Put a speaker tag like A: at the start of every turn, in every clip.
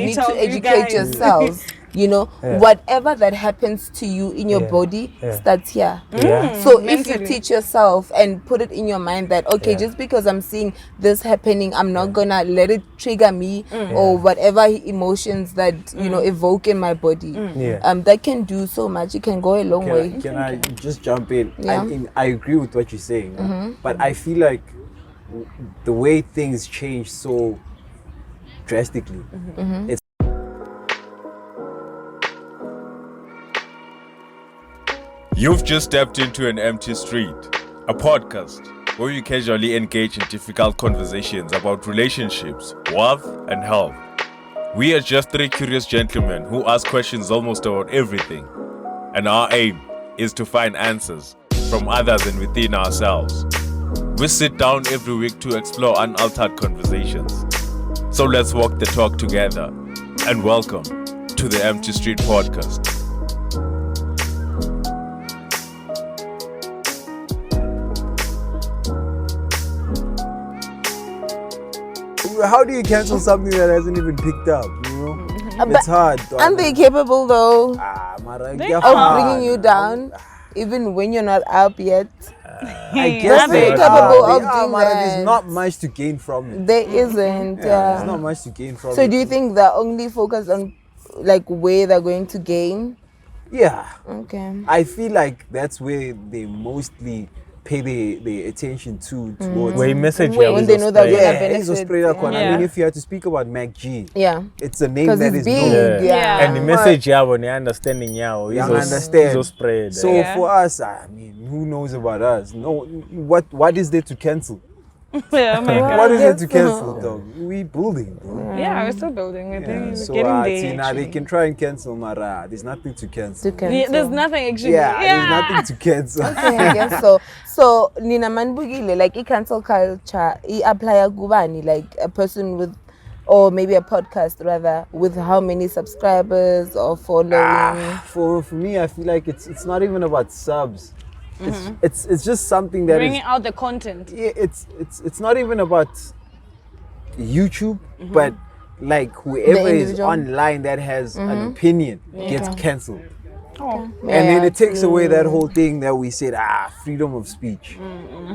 A: need to educate yourselves. You know, whatever that happens to you in your body starts here. So if you teach yourself and put it in your mind that, okay, just because I'm seeing this happening, I'm not gonna let it trigger me or whatever emotions that, you know, evoke in my body. That can do so much. It can go a long way.
B: Can I just jump in?
A: Yeah.
B: I agree with what you're saying, but I feel like the way things change so drastically, it's
C: You've just stepped into an empty street, a podcast where we casually engage in difficult conversations about relationships, wealth, and health. We are just three curious gentlemen who ask questions almost about everything, and our aim is to find answers from others and within ourselves. We sit down every week to explore unaltered conversations. So let's walk the talk together, and welcome to the Empty Street Podcast.
B: how do you cancel something that hasn't even picked up? You know, it's hard.
A: Aren't they capable though of bringing you down, even when you're not up yet?
B: I guess
A: they're capable of doing that.
B: There's not much to gain from it.
A: There isn't.
B: There's not much to gain from it.
A: So do you think they're only focused on like where they're going to gain?
B: Yeah.
A: Okay.
B: I feel like that's where they mostly pay their attention towards.
D: Where message
A: when they know that they're
B: I mean, if you had to speak about Mac G, it's a name that is
A: big.
B: known.
D: And the message yabo, the understanding yabo,
B: understand.
D: Spread.
B: So for us, I mean, who knows about us? No, what is there to cancel? What is it to cancel, though? We building, bro.
E: Yeah, we're still building. We're getting
B: there. They can try and cancel, Mara. There's nothing to cancel.
E: There's nothing actually.
B: There's nothing to cancel.
A: Okay, I guess so. So, Nina Manbugile, like, cancel culture, apply gubani, like a person with, or maybe a podcast rather, with how many subscribers or following?
B: For me, I feel like it's not even about subs. It's just something that
E: bringing out the content.
B: Yeah, it's not even about YouTube, but like whoever is online that has an opinion gets cancelled. And then it takes away that whole thing that we said, freedom of speech.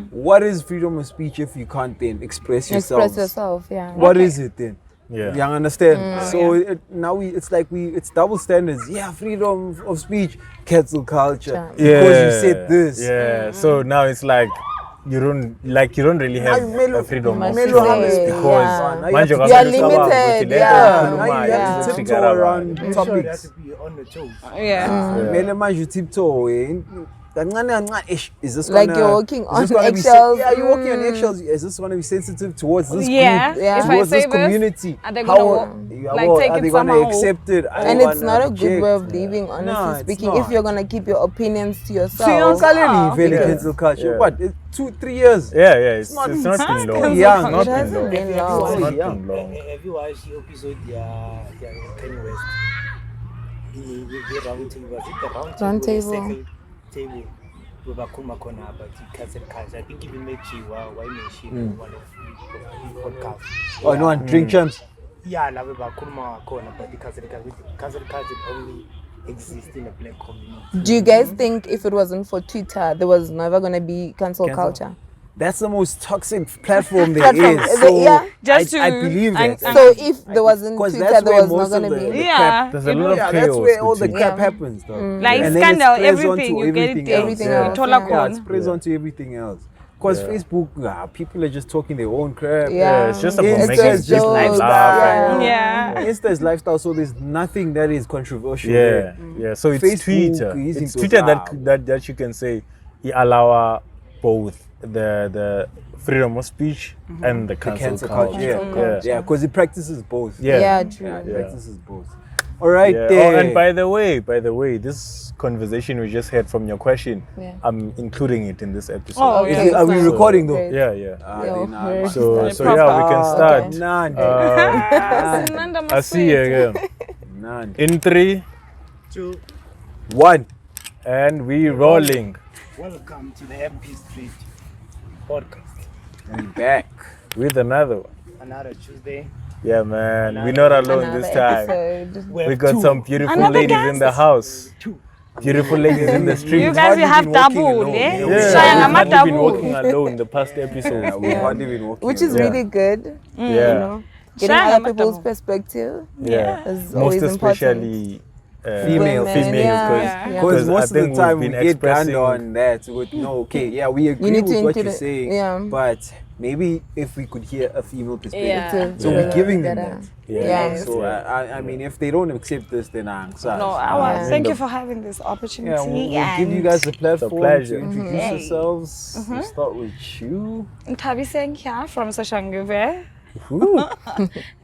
B: What is freedom of speech if you can't then express yourself?
A: Express yourself,
B: What is it then?
D: Yeah.
B: You understand? So it's double standards. Yeah, freedom of speech, cancel culture. Because you said this.
D: Yeah. So now it's like you don't really have a freedom of speech
A: because
D: you
A: are limited.
B: Now you have to tiptoe around topics.
F: You have to be on the toes.
B: You tiptoe. Is this
A: like you're walking on eggshells?
B: You're walking on eggshells. Is this going to be sensitive towards this group?
E: If
B: towards
E: I
B: this
E: say
B: community?
E: Are they going
B: to accept it?
A: And it's not a good way of living, honestly speaking. If you're going to keep your opinions to yourself.
B: Cancel culture. What? 2-3 years?
D: Yeah. It's not been long.
A: It hasn't been long.
F: Have you watched the episode Kanye West? The round table. Table with Akuma Kona about the cancel culture. I think even made Chiwa, why machine one of podcast.
B: Oh, no one drink champs.
F: Yeah, I love about Akuma Kona, but the cancel culture only exists in the black community.
A: Do you guys think if it wasn't for Twitter, there was never gonna be cancel culture?
B: That's the most toxic platform there is. So I believe that.
A: So if there wasn't Twitter, there was not going to be.
D: There's a lot of chaos.
B: That's where all the crap happens, though.
E: Like scandal, everything. You get it.
A: Everything else.
B: It spreads onto everything else. Because Facebook, people are just talking their own crap.
D: It's just about making
B: just
D: lifestyle.
B: Insta is lifestyle, so there's nothing that is controversial.
D: So it's Facebook, Twitter. It's Twitter that you can say you allow both the freedom of speech and the cancel culture.
B: Because it practices both.
A: True.
B: It practices both. All right,
D: there. And by the way, this conversation we just had from your question, I'm including it in this episode.
B: Are we recording though?
D: Yeah. So we can start.
E: I
D: see you again. In 3,
F: 2,
B: 1,
D: and we rolling.
F: Welcome to the MP Street Podcast.
B: And back
D: with another one.
F: Another Tuesday.
D: Yeah, man. We're not alone this time.
A: Episode.
D: We got some beautiful
E: Another
D: ladies
E: guest?
D: in the house. Beautiful ladies in the street.
E: You guys, you have double,
D: Yeah,
E: eh?
D: we've hardly been walking alone the past episodes.
B: We've hardly been walking.
A: Which is really good.
D: Yeah.
A: You know, getting
E: Shine
A: other
E: on
A: people's
E: double.
A: perspective.
D: Yeah.
A: Is
D: Most
A: always
D: especially
B: Females.
A: Women, yeah.
B: Because most of the time we
D: been
B: get banned
D: expressing-
B: on that. So no, okay, yeah, we agree
A: need
B: with
A: to
B: what
A: include
B: you're
A: it,
B: saying.
A: yeah.
B: But maybe if we could hear a female perspective.
E: Yeah.
B: So we're giving them that.
A: Yeah.
B: So I mean, if they don't accept this, then I'm sorry.
E: No, thank you for having this opportunity.
B: Yeah, we'll give you guys a platform
D: pleasure.
B: to introduce yourselves. We'll start with you.
E: Nthabiseng here from Nthabiseng Eva.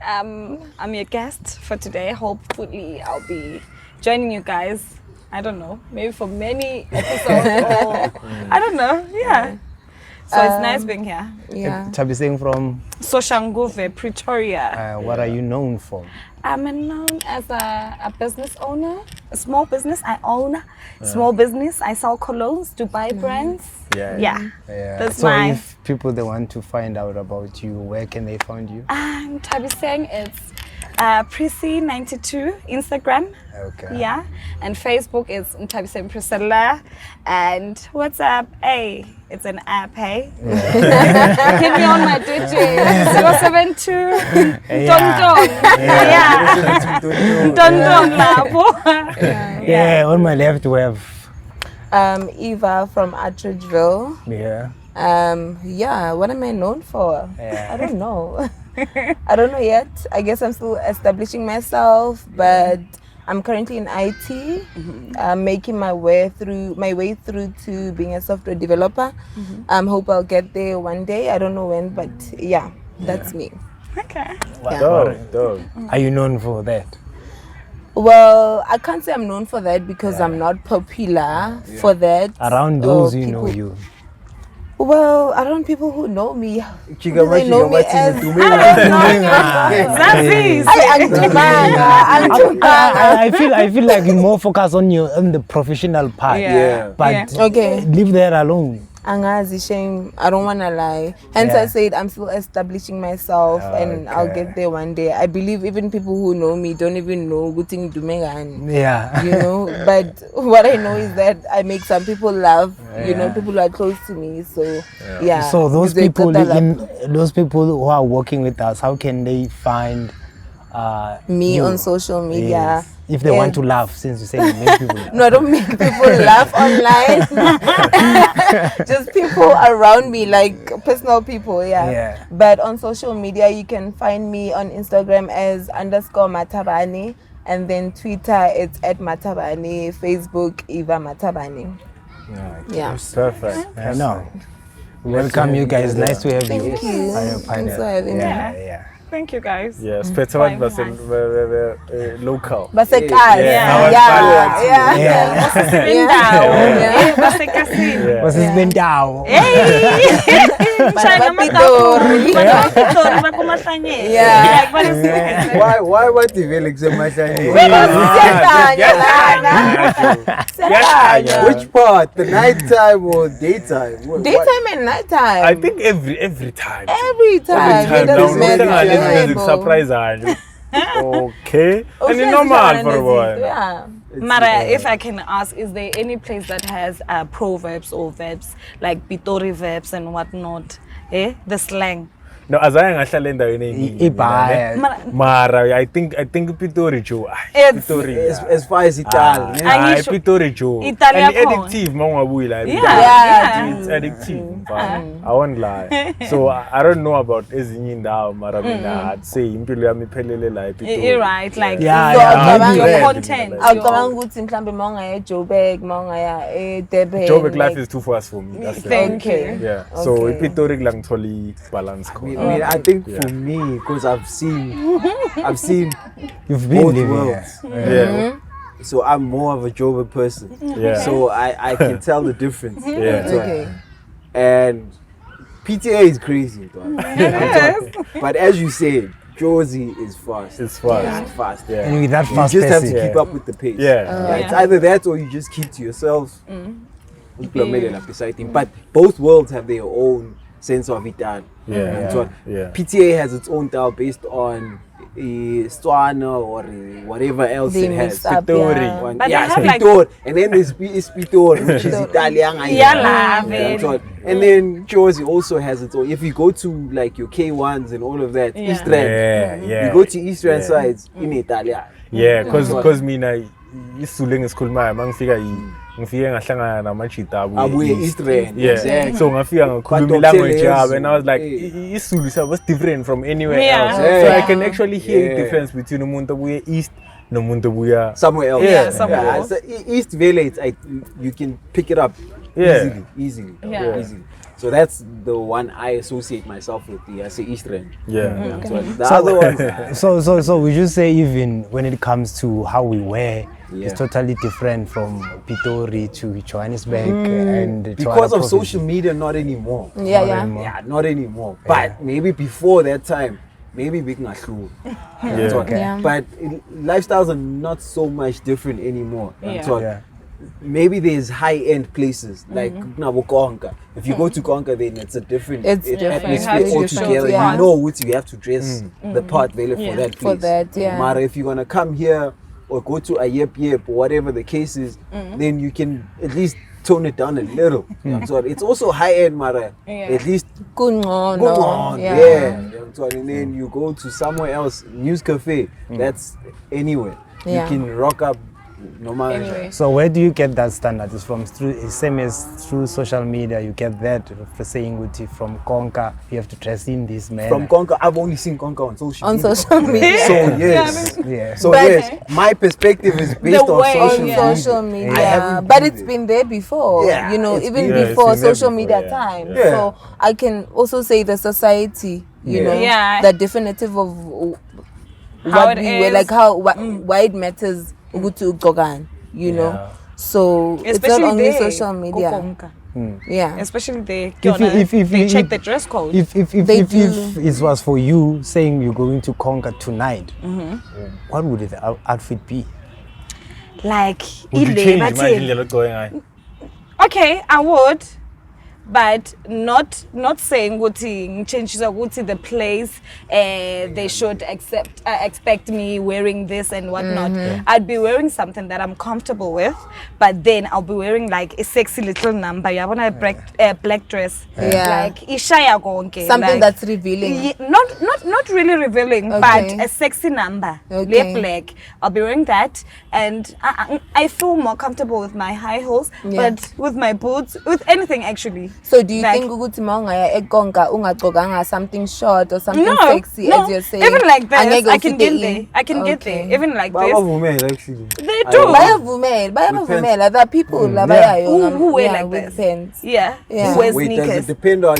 E: I'm your guest for today. Hopefully, I'll be joining you guys. I don't know, maybe for many episodes or I don't know. Yeah. So it's nice being here.
A: Yeah.
G: Nthabiseng from
E: Soshanguve, Pretoria.
G: what are you known for?
E: I'm known as a business owner, a small business. I own small business. I sell colognes, Dubai brands. Yeah. That's
G: so
E: my.
G: if people they want to find out about you, where can they find you?
E: Nthabiseng, it's Prissy92 Instagram.
G: Okay.
E: Yeah. And Facebook is Nthabiseng Priscilla. And WhatsApp, hey, it's an app, hey. Hit me on my digits. 072 Don Labo.
G: Yeah, on my left we have
A: Eva from Attires.
G: yeah.
A: What am I known for?
G: Yeah.
A: I don't know. I don't know yet. I guess I'm still establishing myself, but I'm currently in IT, making my way through to being a software developer. Hope I'll get there one day. I don't know when, but yeah, that's me.
E: Okay.
D: Dope.
G: Are you known for that?
A: Well, I can't say I'm known for that because I'm not popular for that.
G: Around those you know you.
A: Well, around people who know me,
B: Chica,
A: do they know me as?
G: I feel like you more focus on the professional part.
B: Yeah.
G: But
A: Okay.
G: leave that alone.
A: Angazi shame. I don't wanna lie. Hence I said I'm still establishing myself and I'll get there one day. I believe even people who know me don't even know good thing to me and
G: Yeah.
A: you know. But what I know is that I make some people laugh. You know, people who are close to me. So yeah.
G: So those
A: They
G: people
A: cut that
G: those people who are working with us, how can they find
A: me
G: you?
A: on social media?
G: Yes. If they want to laugh, since you say you make people laugh.
A: No, I don't make people laugh online. Just people around me, like personal people,
G: Yeah.
A: But on social media, you can find me on Instagram as _Matabane, and then Twitter, it's @Matabane, Facebook, Eva Matabane. Yeah.
D: Perfect.
G: I know. Welcome you guys. Nice to have you.
A: Thank you. Thanks for having me.
G: Yeah.
E: Thank you guys.
D: Yeah, Spetsabat was local.
A: Basekas.
G: Was this been down?
B: Why what develop so much? Which part? The nighttime or daytime?
A: Daytime and nighttime.
D: I think every time.
A: Every time. It doesn't matter.
D: Surprise. Okay. And it's normal for a boy.
A: Yeah.
E: Mara, if I can ask, is there any place that has proverbs or verbs like Pitori verbs and whatnot? The slang.
D: No, as I ngahlala endaweni
G: Ibhaya.
D: Mara, I think Pitori Joe.
E: It's-
D: Pitori.
B: As far as Italian.
E: Angisho-
D: Pitori Joe.
E: Italia
D: And
E: phone.
D: addictive mawabuyila.
E: Yeah.
D: It's addictive. I won't lie. So I don't know about ezinye indawo mara mina I'd say impilo yami iphelele la ePitori.
E: You're right, like
G: Yeah,
A: So,
G: yeah.
E: your
G: Yeah.
E: content.
A: Awucabanga ukuthi mhlambe mawungaya eJoburg, mawungaya eDurban.
D: Joburg life
A: like-
D: is too fast for me. That's the
E: Thank
A: Okay.
E: you.
D: Yeah. So
A: Okay.
D: ePitori kula ngitholi balance
B: I mean,
D: khona.
B: I think for me, because I've seen
G: You've been
B: both
G: living
B: worlds.
G: here.
D: Yeah.
B: So I'm more of a Joburg person.
D: Yeah.
B: So I can tell the difference.
D: Yeah.
A: Okay.
B: And PTA is crazy, though. But as you said, Josie is fast.
D: It's fast.
B: It's fast.
D: Yeah.
G: And with that
B: You
G: fast
B: just have to
G: pace,
B: keep up with the pace.
D: Yeah.
B: It's either that or you just keep to yourself. But both worlds have their own sense of Itan.
D: Yeah.
B: So
D: Yeah.
B: PTA has its own style based on Stswana or whatever else
A: They
B: it has.
A: mix up, yeah.
B: One-
E: But
B: yeah,
E: they have like-
B: Spitor. And then there's Spitor, which is Italian.
E: Yeah,
B: And then Josie also has its own. If you go to like your K1s and all of that,
E: Yeah.
B: East Rand, you go to East Rand sides in Italian.
D: Yeah, because mina isule ngesikhuluma mangifika ngifike ngahlangana namajita
B: Abuye East Rand.
D: Yeah,
B: Exactly.
D: so ngafika ngakhuluma
B: But
D: language
B: don't tell
D: yabo and I was like
B: hey.
D: isulu was different from anywhere
E: Yeah.
D: else.
B: Yeah.
D: So I can actually hear
B: Yeah.
D: the difference between umuntu obuye east nomuntu obuya
B: Somewhere else.
E: Yeah, somewhere else.
B: So East Village, you can pick it up easily.
E: Yeah.
B: Easily. So that's the one I associate myself with. I say East Rand.
D: Yeah.
B: So the other ones,
G: So would you say even when it comes to how we wear,
B: Yeah.
G: it's totally different from Pretoria to Johannesburg and to
B: because
G: other
B: of social
G: provinces?
B: media, not anymore.
A: Yeah, yeah.
G: anymore.
B: Yeah, not anymore. But maybe before that time, maybe big ngahlu.
A: Yeah.
B: But lifestyles are not so much different anymore.
E: Yeah.
B: So
G: Yeah.
B: maybe there's high-end places like Nabo Konka. If you go to Konka, then it's a different
A: It's different.
B: atmosphere
A: It's
B: altogether.
A: different, yeah.
B: You know what you have to dress the part really for that place.
A: For that, yeah.
B: Mara, if you're gonna come here or go to a yep or whatever the case is, then you can at least tone it down a little. So it's also high-end, Mara.
E: Yeah.
B: At least
A: Good
B: go on,
A: yeah.
B: So, and then you go to somewhere else, news cafe. That's anywhere.
A: Yeah.
B: You can rock up no matter.
E: Anyway.
G: So where do you get that standard? It's from through same as through social media. You get that for saying with from Konka, you have to dress in this manner.
B: From Konka, I've only seen Konka on social
A: On
B: media.
A: social media.
B: So yes.
G: Yeah.
B: So
A: But-
B: yes, my perspective is based
E: The
B: on
E: way,
B: social
A: On
B: media.
A: social media,
B: I haven't
A: but
B: been
A: it's
B: there.
A: been there before.
B: Yeah,
A: You know,
B: it's
A: even
B: been
D: there.
A: before
D: It's been there
A: social
D: before,
A: media
D: yeah.
A: time.
B: Yeah.
A: So I can also say the society. You
B: Yeah.
A: know,
E: Yeah.
A: the definitive of
E: How
A: what
E: it
A: we were
E: is.
A: like, how why it matters. Ugutu Gogan. You know,
G: Yeah.
A: so it's
E: Especially
A: not only
E: there,
A: social media.
E: Kokonka.
A: Yeah.
E: Especially there.
G: If
E: They check the dress code.
G: If
A: They do.
G: it was for you saying you're going to conquer tonight, what would the outfit be?
E: Like,
D: Would you
E: ile
D: change
E: bathi-
D: imagine the lot going on?
E: Okay, I would, but not saying ukuthi ngichange ukuthi the place they should expect me wearing this and whatnot. I'd be wearing something that I'm comfortable with, but then I'll be wearing like a sexy little number. You want a black dress,
A: Yeah.
E: like ishaya konke,
A: Something
E: like,
A: that's revealing.
E: not really revealing,
A: Okay.
E: but a sexy number.
A: Okay.
E: Black. I'll be wearing that, and I feel more comfortable with my high heels,
A: Yeah.
E: but with my boots, with anything actually.
A: So do you
E: Like-
A: think ukuthi mawungaya ekonka ungagqokanga something short or something
E: No,
A: sexy
E: no.
A: as you're saying?
E: Even like this,
A: Angeke
E: I can
A: ufike
E: get
A: in?
E: there. I can get there.
A: Okay.
E: Even like
B: But
E: this,
B: women actually.
E: they do.
A: Bayavumela. There are people labayayo
E: Who wear like
A: with
E: this?
A: pants.
E: Yeah.
A: Yeah.
E: Who wear
B: Wait, does it
E: sneakers?
B: depend on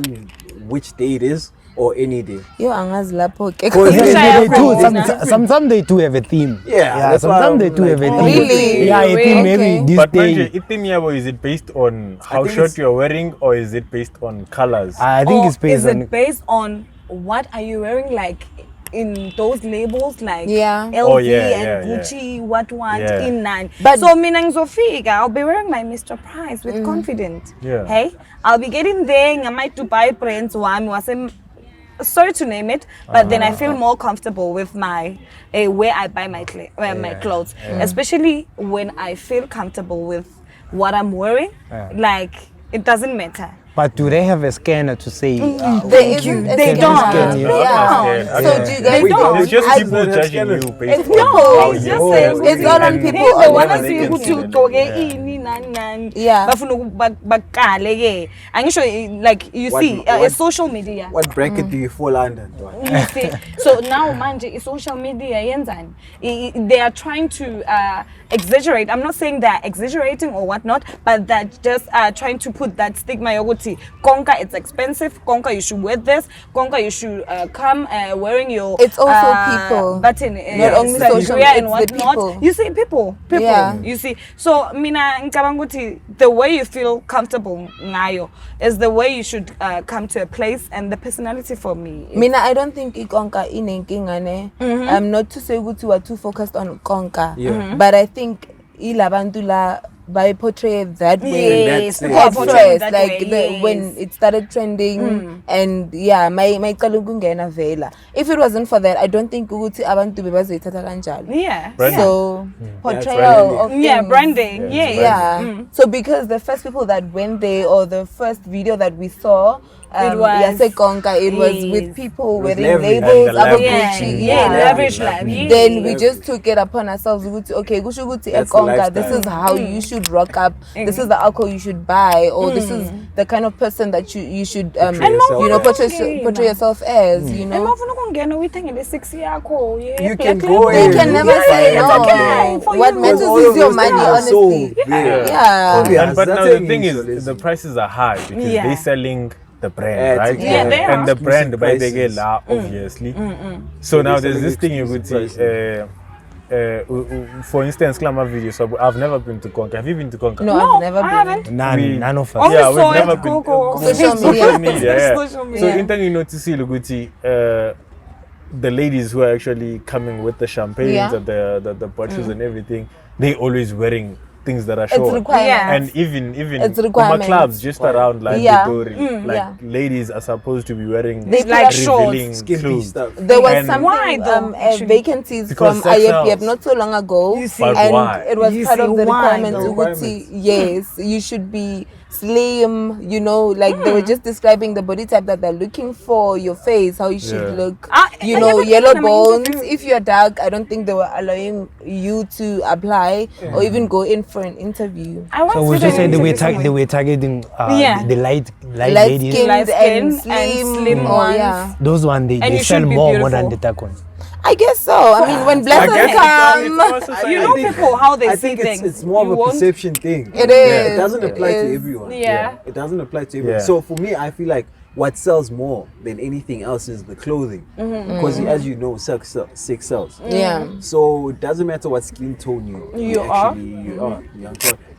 B: which day it is or any day?
A: Yo angazi lapho ke.
B: Cause
G: Yeah,
E: Shaya
G: they do.
E: Krona.
G: Sometimes they do have a theme.
B: Yeah, that's why
G: sometimes they
B: I'm
G: do have a
B: like,
G: theme.
A: Really?
G: Yeah, a theme
A: Okay.
G: maybe this
D: But
G: day.
D: manje, item yabo, is it based on how
B: think
D: short
B: it's-
D: you're wearing or is it based on colors?
G: I think
E: Or
G: it's based
E: is
G: on.
E: it based on what are you wearing, like in those labels, like
A: Yeah.
E: LV
D: Oh, yeah,
E: and
D: yeah,
E: Gucci, what
D: Yeah.
E: in nine.
A: But-
E: So mina ngizofika, I'll be wearing my Mr. Price with confidence.
D: Yeah.
E: Hey, I'll be getting there ngama Dubai brands wami wase. Sorry to name it, but then I feel more comfortable with my where I buy my my clothes, especially when I feel comfortable with what I'm wearing. Like it doesn't matter.
G: But do they have a scanner to say?
A: There isn't a
E: They
A: scanner.
E: don't.
G: Scan you.
A: Yeah. So do you guys?
B: Wait,
E: don't.
D: It's just
A: I-
D: people judging you based
E: No,
D: on how
E: it's
D: you
E: just
D: dress
E: saying-
A: It's all on
D: and
A: people
E: They
A: on
E: wanna
D: whatever
E: see
D: they can
E: ukuthi
D: see
E: ugqoke
D: them.
E: ini nani.
A: Yeah.
E: Bafuna bakale ke. Angisho like you
B: What-
E: see
B: what-
E: social media.
B: What bracket do you fall under?
E: You see, so now manje social media yenzani? They are trying to exaggerate. I'm not saying they're exaggerating or whatnot, but they're just trying to put that stigma yokuthi konka it's expensive, konka you should wear this, konka you should come wearing your
A: It's also people.
E: button
A: Not only social,
E: and
A: it's the
E: whatnot.
A: people.
E: You see people
A: Yeah.
E: you see. So mina ngicabanga ukuthi the way you feel comfortable ngayo is the way you should come to a place, and the personality for me is-
A: Mina, I don't think ikonka inenkinga ne. Not to say ukuthi we are too focused on konka, but I think ilabantu la portray it that way.
E: Yes,
A: At first,
E: that
A: like
E: way,
A: when it started trending, and yeah, my kalungungena vela. If it wasn't for that, I don't think ukuthi abantu bebazoyithatha kanjalo.
E: Yeah.
A: So portrayal of things.
E: Branding.
A: Yeah. So because the first people that went there, or the first video that we saw, it was with people wearing labels about Gucci.
E: Lavish life.
A: Then we just took it upon ourselves. Okay, this is how you should rock up. This is the alcohol you should buy, or this is the kind of person that you should portray yourself as. You know.
E: You
A: can go. They can never say no. What matters is your money, honestly.
D: Yeah. But now the thing is, the prices are high because they're selling the brand, right? And the brand by the gala, obviously. So now there's this thing you would see. For instance, glamour videos. So I've never been to Konka. Have you been to Konka?
A: No, I've never been.
G: None of us.
D: Yeah, we've never been. Social media.
E: Social media.
D: So in time you notice, Luguti, the ladies who are actually coming with the champagnes and the bottles and everything, they always wearing things that are short. And even Kuma clubs just around like ladies are supposed to be wearing
E: like
D: revealing
B: skimpy stuff.
A: There was vacancies from IFPF not so long ago, and it was part of the requirement. Yes, you should be slim, you know, like they were just describing the body type that they're looking for, your face, how you should look, yellow bones. If you're dark, I don't think they were allowing you to apply or even go in for an interview.
G: So we just say they were targeting the light ladies,
A: and slim ones.
G: Those ones they sell more than the dark ones.
A: I guess so. I mean, when blessings come,
E: you know people how they see things.
B: It's more of a perception thing.
A: It is.
B: It doesn't apply to everyone. It doesn't apply to everyone. So for me, I feel like what sells more than anything else is the clothing, because as you know, sex sells. So it doesn't matter what skin tone you are.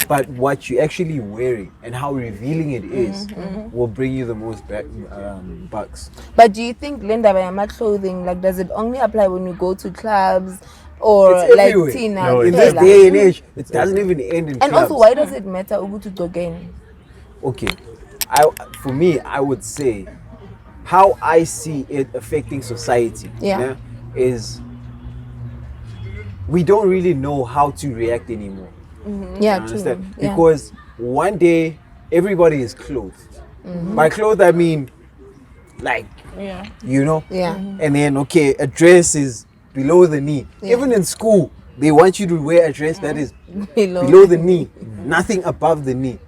B: But what you're actually wearing and how revealing it is will bring you the most bucks.
A: But do you think Linda Bayama clothing, like, does it only apply when you go to clubs or
B: it's
A: like
B: everywhere.
A: Tina?
B: No, in this day and age, it doesn't even end in clubs.
A: And also, why does it matter Ugu to again?
B: Okay, for me, I would say how I see it affecting society is we don't really know how to react anymore.
A: Yeah,
B: understand? Because one day everybody is clothed. By clothed I mean like you know, and then a dress is below the knee. Even in school, they want you to wear a dress that is below the knee, nothing above the knee.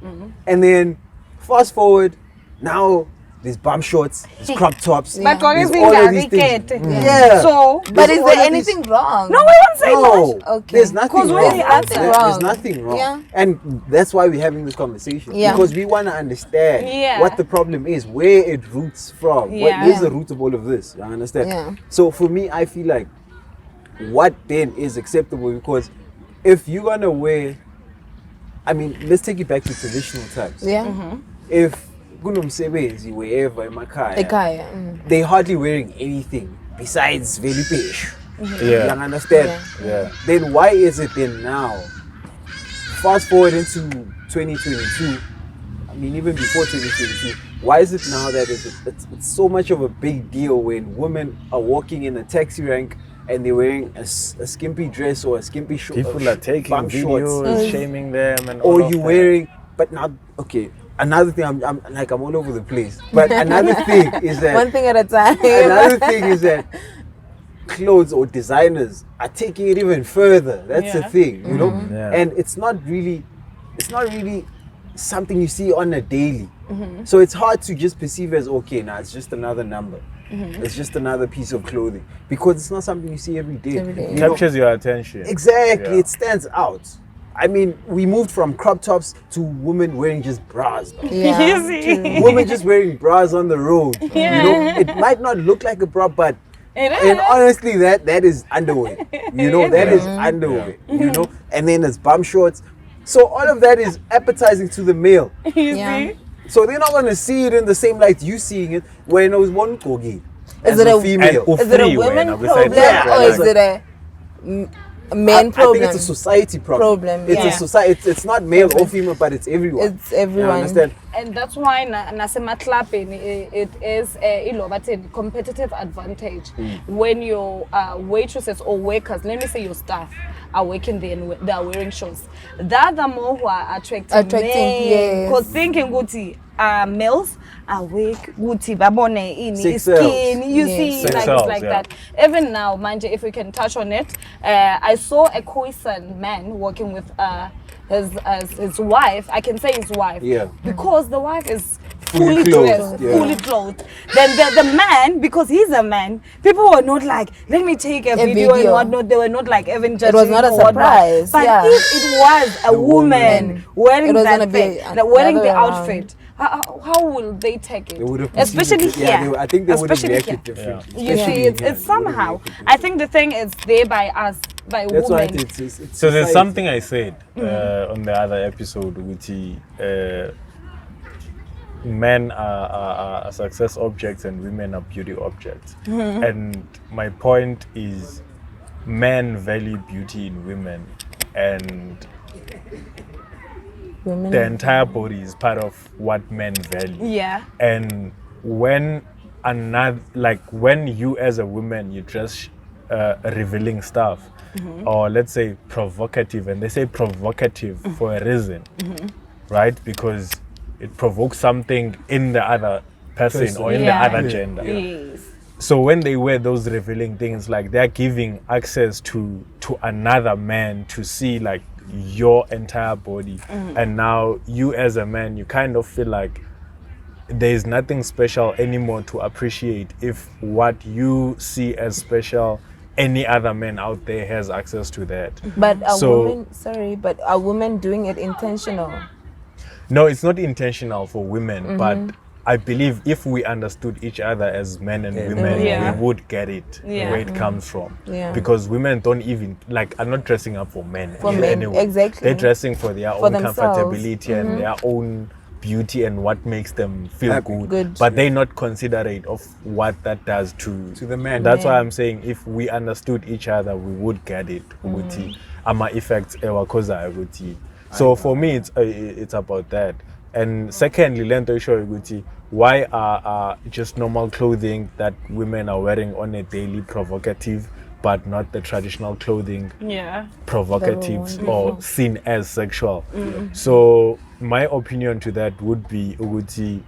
B: And then fast forward, now there's bum shorts, there's crop tops,
E: but
B: there's all of these things.
E: So,
A: but is there anything wrong?
E: No, we won't say much.
A: Okay.
B: There's nothing wrong.
A: There's
B: nothing wrong. And that's why we're having this conversation. Because we want to understand what the problem is, where it roots from, what is the root of all of this. You understand? So for me, I feel like what then is acceptable, because if you're gonna wear, I mean, let's take it back to traditional times. If Nthabiseng wherever in Makaya, they hardly wearing anything besides very beige. You understand? Then why is it then now, fast forward into 2022, I mean even before 2022, why is it now that it's so much of a big deal when women are walking in a taxi rank and they're wearing a skimpy dress or a skimpy short?
D: People are taking videos, shaming them, and
B: or you wearing, but not Another thing, I'm all over the place. But another thing is that
A: one thing at a time.
B: Another thing is that clothes or designers are taking it even further. That's the thing, you know. And it's not really something you see on a daily. So it's hard to just perceive as it's just another number. It's just another piece of clothing, because it's not something you see every day.
D: It captures your attention.
B: Exactly, it stands out. I mean, we moved from crop tops to women wearing just bras. Women just wearing bras on the road. You know, it might not look like a bra, but and honestly, that is underwear. You know, that is underwear. You know, and then there's bum shorts. So all of that is appetizing to the male. So they're not going to see it in the same light you seeing it when it was one kogi.
A: Is it a
B: female?
A: Is it a women problem or is it a men problem.
B: I think it's a society problem. It's a society. It's not male or female, but it's everyone.
A: It's everyone.
B: You understand?
E: And that's why nasema clubbing it is a competitive advantage when your waitresses or workers, let me say your staff, are working there and they are wearing shorts. That the more who are attracting men, because thinking guti males are weak guti babone in skin, you see, like it's like that. Even now, mind you, if we can touch on it, I saw a Khoisan man working with his wife. I can say his wife, because the wife is fully dressed, fully clothed. Then the man, because he's a man, people were not like, let me take a video and whatnot. They were not like even judging.
A: It was not a surprise.
E: But if it was a woman wearing that thing, wearing the outfit, how will they take it? Especially here.
B: I think they would have reacted differently.
E: You see, it's somehow. I think the thing is there by us, by
B: That's
E: women.
B: why it's
D: So there's something I said on the other episode, which men are success objects and women are beauty objects. And my point is, men value beauty in women, and the entire body is part of what men value.
E: Yeah.
D: And when when you as a woman, you dress revealing stuff, or let's say provocative, and they say provocative for a reason, right? Because it provokes something in the other person or in the other gender.
E: Yes.
D: So when they wear those revealing things, like they're giving access to another man to see like your entire body, and now you as a man, you kind of feel like there's nothing special anymore to appreciate if what you see as special, any other man out there has access to that.
A: But a woman doing it intentional?
D: No, it's not intentional for women, but I believe if we understood each other as men and women, we would get it where it comes from. Because women don't even are not dressing up for men. Anyway.
A: Exactly.
D: They're dressing for their own
A: themselves.
D: comfortability and their own beauty and what makes them feel good. But they're not considerate of what that does to
B: the man.
D: That's why I'm saying if we understood each other, we would get it. Ama effects ewakoza ukuthi. So for me, it's about that. And secondly, lento isho ukuthi why are just normal clothing that women are wearing on a daily provocative, but not the traditional clothing provocatives or seen as sexual? So my opinion to that would be ukuthi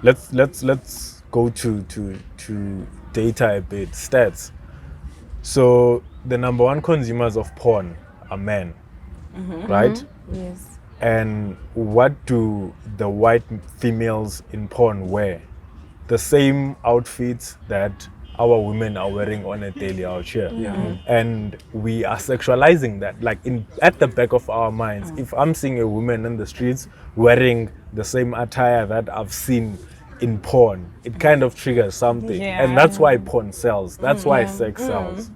D: let's go to data a bit, stats. So the number one consumers of porn are men, right?
A: Yes.
D: And what do the white females in porn wear? The same outfits that our women are wearing on a daily out here. And we are sexualizing that, at the back of our minds. If I'm seeing a woman in the streets wearing the same attire that I've seen in porn, it kind of triggers something. And that's why porn sells. That's why sex sells.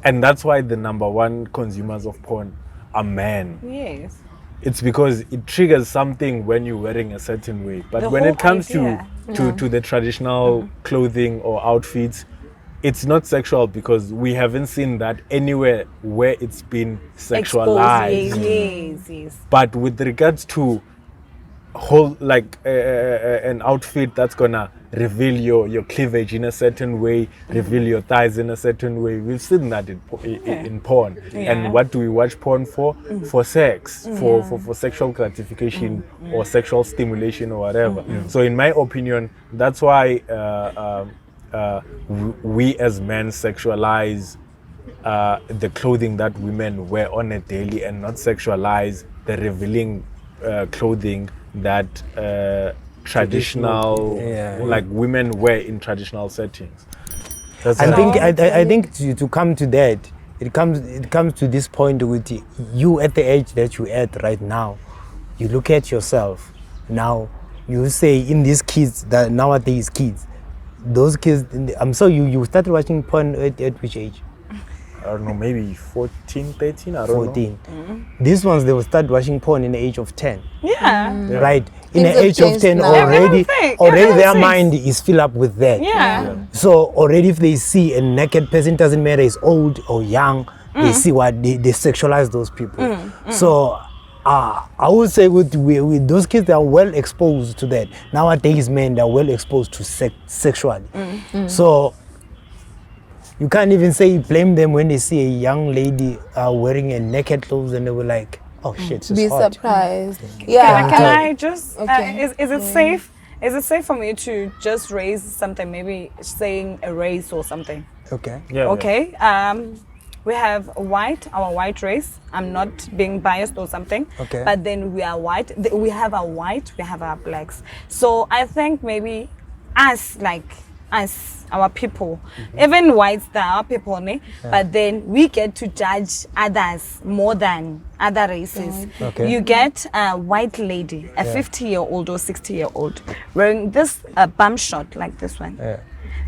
D: And that's why the number one consumers of porn are men.
E: Yes.
D: It's because it triggers something when you're wearing a certain way. But when it comes to the traditional clothing or outfits, it's not sexual because we haven't seen that anywhere where it's been sexualized.
E: Yes.
D: But with regards to an outfit that's gonna reveal your cleavage in a certain way, reveal your thighs in a certain way, we've seen that in porn. And what do we watch porn for? For sex, for sexual gratification or sexual stimulation or whatever. So in my opinion, that's why we as men sexualize the clothing that women wear on a daily and not sexualize the revealing clothing that traditional women wear in traditional settings.
G: I think to come to that, it comes to this point with you at the age that you're at right now. You look at yourself now. You say in these kids that nowadays kids, those kids. I'm sorry, you started watching porn at which age?
D: I don't know, maybe 14, 13, I don't
G: 14. These ones, they will start watching porn in the age of 10.
E: Yeah.
G: Right? In
A: Things
G: the
A: have
G: age of
A: changed
G: 10
A: now.
G: already,
E: Everyone
G: their
E: thinks.
G: mind is filled up with that.
E: Yeah.
G: So already if they see a naked person, doesn't matter is old or young, they see what they sexualize those people. So I would say with those kids, they are well exposed to that. Nowadays, men, they are well exposed to sexually. So you can't even say blame them when they see a young lady wearing a naked clothes and they were like, oh shit, she's
A: Be
G: hot.
A: surprised. Yeah.
E: Can I just?
A: Okay.
E: Is it safe? Is it safe for me to just raise something? Maybe saying a race or something.
G: Okay.
D: Yeah.
E: Okay. We have our white race. I'm not being biased or something.
G: Okay.
E: But then we are white. We have our white. We have our blacks. So I think maybe us, our people, even whites, they are our people, ne? But then we get to judge others more than other races.
G: Okay.
E: You get a white lady, a 50-year-old or 60-year-old, wearing this bum shot like this one.
G: Yeah.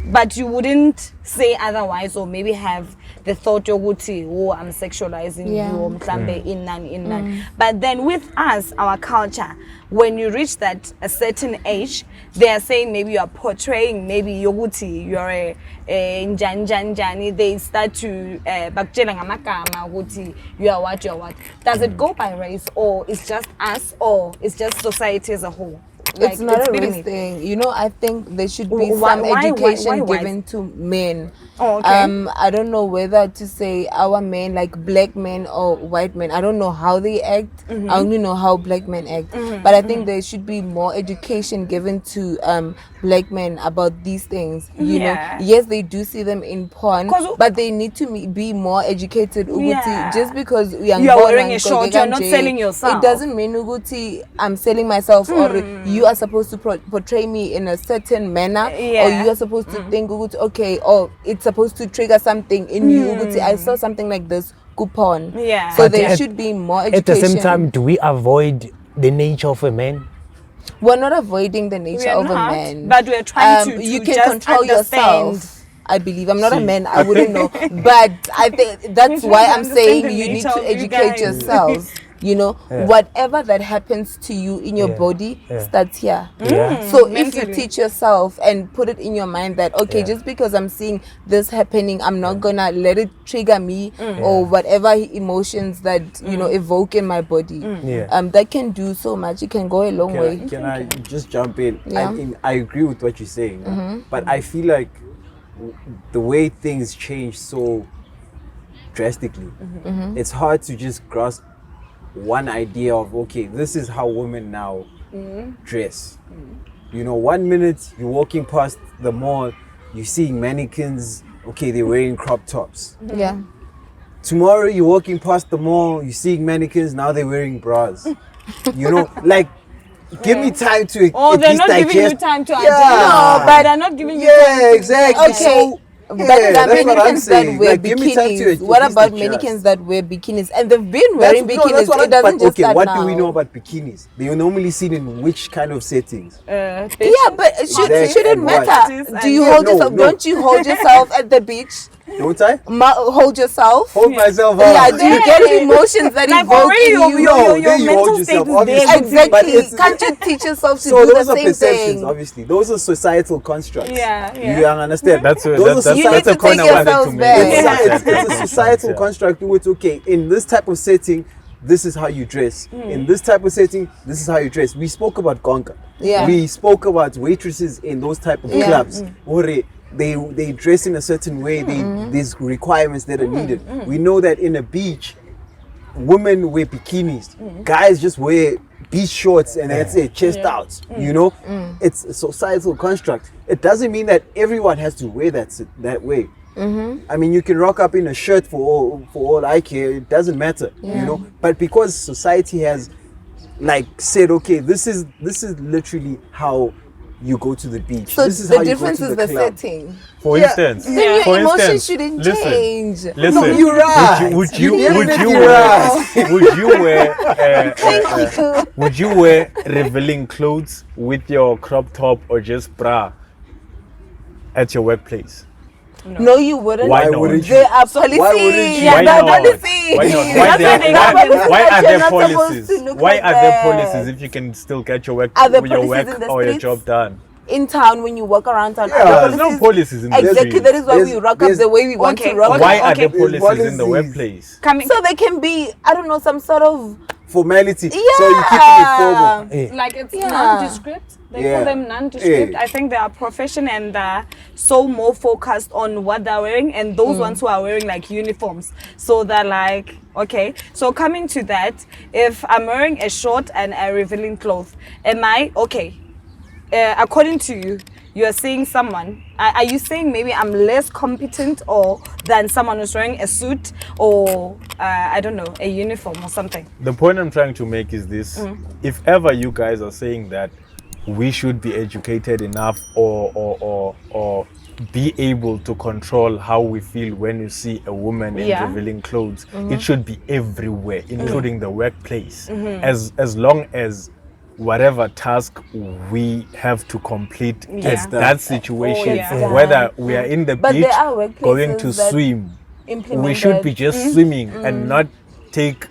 E: But you wouldn't say otherwise, or maybe have the thought yoguti, oh, I'm sexualizing
A: Yeah.
E: you, mhlambe in. But then with us, our culture, when you reach that a certain age, they are saying maybe you are portraying maybe yoguti, you're a njani. They start to bakutshela ngamagama ukuthi you are what. Does it go by race, or it's just us, or it's just society as a whole?
A: It's not a
E: beating
A: race
E: it.
A: thing. You know, I think there should be
E: Why-
A: some
E: why
A: education
E: white?
A: given to men.
E: Oh, okay.
A: I don't know whether to say our men, like black men or white men. I don't know how they act. I only know how black men act. But I think there should be more education given to black men about these things. You know, yes, they do see them in porn,
E: 'Cause-
A: but they need to be more educated. Uguti,
E: Yeah.
A: just because we are
E: You are wearing a short, you're not selling yourself.
A: It doesn't mean Uguti, I'm selling myself, or you are supposed to portray me in a certain manner, or you are supposed to think Uguti, okay, or it's supposed to trigger something in you. Uguti, I saw something like this, coupon.
E: Yeah.
A: So
G: But
A: there should be more education.
G: At the same time, do we avoid the nature of a man?
A: We're not avoiding the nature
E: We are
A: of a
E: not,
A: man,
E: but we're trying to
A: you can
E: just
A: control
E: understand.
A: yourself. I believe I'm not a man. I wouldn't know, but I think that's why I'm
E: understand
A: saying
E: the
A: you need
E: nature
A: to
E: of you
A: educate
E: guys.
A: yourselves. You know, whatever that happens to you in your body starts here. So if you
E: Mentally.
A: teach yourself and put it in your mind that okay, just because I'm seeing this happening, I'm not gonna let it trigger me or whatever emotions that you know evoke in my body. That can do so much. It can go a long way.
B: Can I just jump in?
A: Yeah.
B: I agree with what you're saying, but I feel like the way things change so drastically, it's hard to just grasp one idea of okay, this is how women now dress. You know, 1 minute you're walking past the mall, you're seeing mannequins, okay, they're wearing crop tops.
A: Yeah.
B: Tomorrow you're walking past the mall, you're seeing mannequins, now they're wearing bras. You know, like give me time to
E: Oh,
B: at
E: they're
B: least
E: not giving you
B: digest.
E: time to
B: Yeah.
E: adjust.
A: No, but
E: they're not giving you
B: Yeah,
E: time.
B: exactly.
A: Okay.
B: So,
A: But
B: yeah,
A: there are
B: that's what I'm
A: mannequins that
B: saying.
A: wear
B: Like, give me time to
A: bikinis.
B: at
A: What
B: least
A: about
B: adjust.
A: mannequins that wear bikinis? And they've been
B: That's,
A: wearing
B: no,
A: bikinis.
B: that's what
A: It doesn't
B: but
A: just
B: okay,
A: start
B: what
A: now.
B: do we know about bikinis? They are normally seen in which kind of settings?
A: Yeah, but it
B: Exactly,
A: shouldn't
B: and what?
A: matter. Do you
B: Yeah,
A: hold
B: no,
A: yourself?
B: no.
A: Don't you hold yourself at the beach?
B: Don't I?
A: Hold yourself.
B: Hold myself
A: Yeah,
B: up.
A: do you get emotions that
E: Like
A: evoke
E: already
A: in
E: your-
A: you?
E: your-
B: No,
E: your
B: then you
E: mental
B: hold
E: state
B: yourself,
E: is
B: obviously.
E: there.
B: But
A: Exactly.
B: it's-
A: Can't you teach yourself to
B: So
A: do
B: those
A: the
B: are
A: same
B: perceptions,
A: thing?
B: obviously. Those are societal constructs.
E: Yeah.
B: You understand?
D: That's a,
B: Those
D: that's,
B: are
D: that's,
A: You
D: that's
A: need
D: a
A: to
D: point
A: take
D: I wanted
A: yourselves
D: to
A: back.
D: make.
A: Yeah.
B: It's a societal construct. It's okay. In this type of setting, this is how you dress. In this type of setting, this is how you dress. We spoke about gonka.
A: Yeah.
B: We spoke about waitresses in those type of clubs. Or they dress in a certain way. There's requirements that are needed. We know that in a beach, women wear bikinis. Guys just wear beach shorts and that's it, chest out. You know, it's a societal construct. It doesn't mean that everyone has to wear that way. I mean, you can rock up in a shirt for all I care. It doesn't matter, you know. But because society has like said, okay, this is literally how you go to the beach.
A: So
B: this is
A: the
B: how
A: difference
B: you go
A: is
B: to
A: the
B: the club.
A: setting.
D: For
B: Yeah.
D: instance,
A: Then your
D: for
A: emotions
D: instance,
A: shouldn't
D: listen,
A: change.
D: Listen,
B: No, you're right.
D: Would you
B: You're
D: would
B: definitely
D: you wear
B: right.
D: would you wear revealing clothes with your crop top or just bra at your workplace?
A: No, you wouldn't.
D: Why not?
A: There are policies.
B: Why wouldn't you?
D: Why not?
A: Policies.
D: Why not? Why are there policies? Why are there policies if you can still get your work or your job done?
A: In town, when you walk around town,
D: there's no policies in the
A: exactly.
D: street.
A: That is why we rock up the way we want to rock.
D: Why are there policies in the workplays?
A: So they can be, I don't know, some sort of
B: formality.
A: Yeah.
B: So you keep it formal.
E: Like it's nondescript. They call them nondescript. I think they are profession and so more focused on what they're wearing, and those ones who are wearing like uniforms. So they're like, okay. So coming to that, if I'm wearing a short and a revealing cloth, am I okay? According to you, you are saying someone. Are you saying maybe I'm less competent or than someone who's wearing a suit or I don't know, a uniform or something?
D: The point I'm trying to make is this: if ever you guys are saying that we should be educated enough or be able to control how we feel when you see a woman in revealing clothes, it should be everywhere, including the workplace. As long as whatever task we have to complete at that situation, whether we are in the beach going to swim, we should be just swimming and not take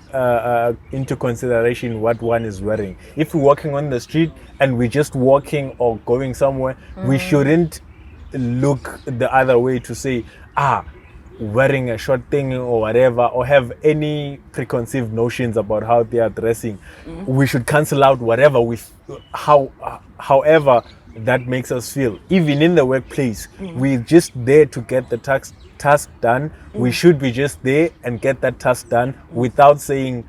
D: into consideration what one is wearing. If we're walking on the street and we're just walking or going somewhere, we shouldn't look the other way to say, wearing a short thing or whatever, or have any preconceived notions about how they are dressing. We should cancel out whatever however that makes us feel. Even in the workplace, we're just there to get the task done. We should be just there and get that task done without saying,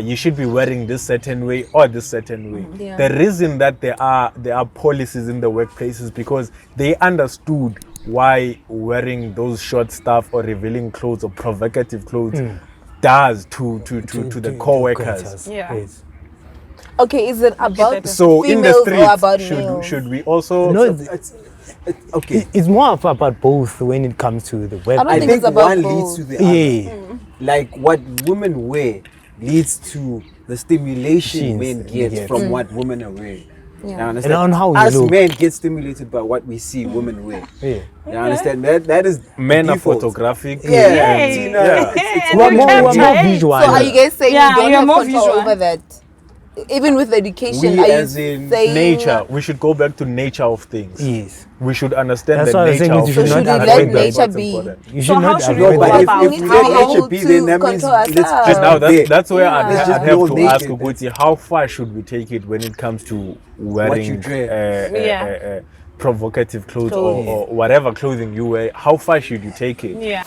D: you should be wearing this certain way or this certain way. The reason that there are policies in the workplace is because they understood why wearing those short stuff or revealing clothes or provocative clothes does to the co-workers.
A: Yes. Okay, is it about
D: so in the
A: streets or about
D: should we also
B: okay,
G: it's more about both when it comes to the web.
A: I think it's about
B: one
A: both.
B: leads to the other. Like what women wear leads to the stimulation men get from what women are wearing. You understand?
G: And on how
B: us
G: look.
B: men get stimulated by what we see women wear. You understand? That is
D: men are
B: default.
D: photographic.
B: It's
G: We're more visual.
A: So are you guys saying you don't have
E: more
A: control over that? Even with education,
B: We
A: are you
B: as in
A: saying
D: nature? We should go back to nature of things.
G: Yes.
D: We should understand
G: That's
D: the
G: why I was saying
D: nature
G: you
D: of
G: should
D: things.
G: not
A: let
G: avoid
A: nature
G: that.
A: be?
G: You
E: So
G: should
E: how
G: not
E: should we
G: avoid
E: go
B: but
E: about
B: if
A: it?
B: we
A: How
B: let nature be, then that means
A: control
B: let's
A: ourselves.
B: just
D: Now
B: there.
D: that's where I'd
B: Let's just
D: have
B: go
D: to
B: naked.
D: ask Uguti, how far should we take it when it comes to wearing
B: wear.
D: provocative clothes or whatever clothing you wear? How far should you take it?
E: Yeah.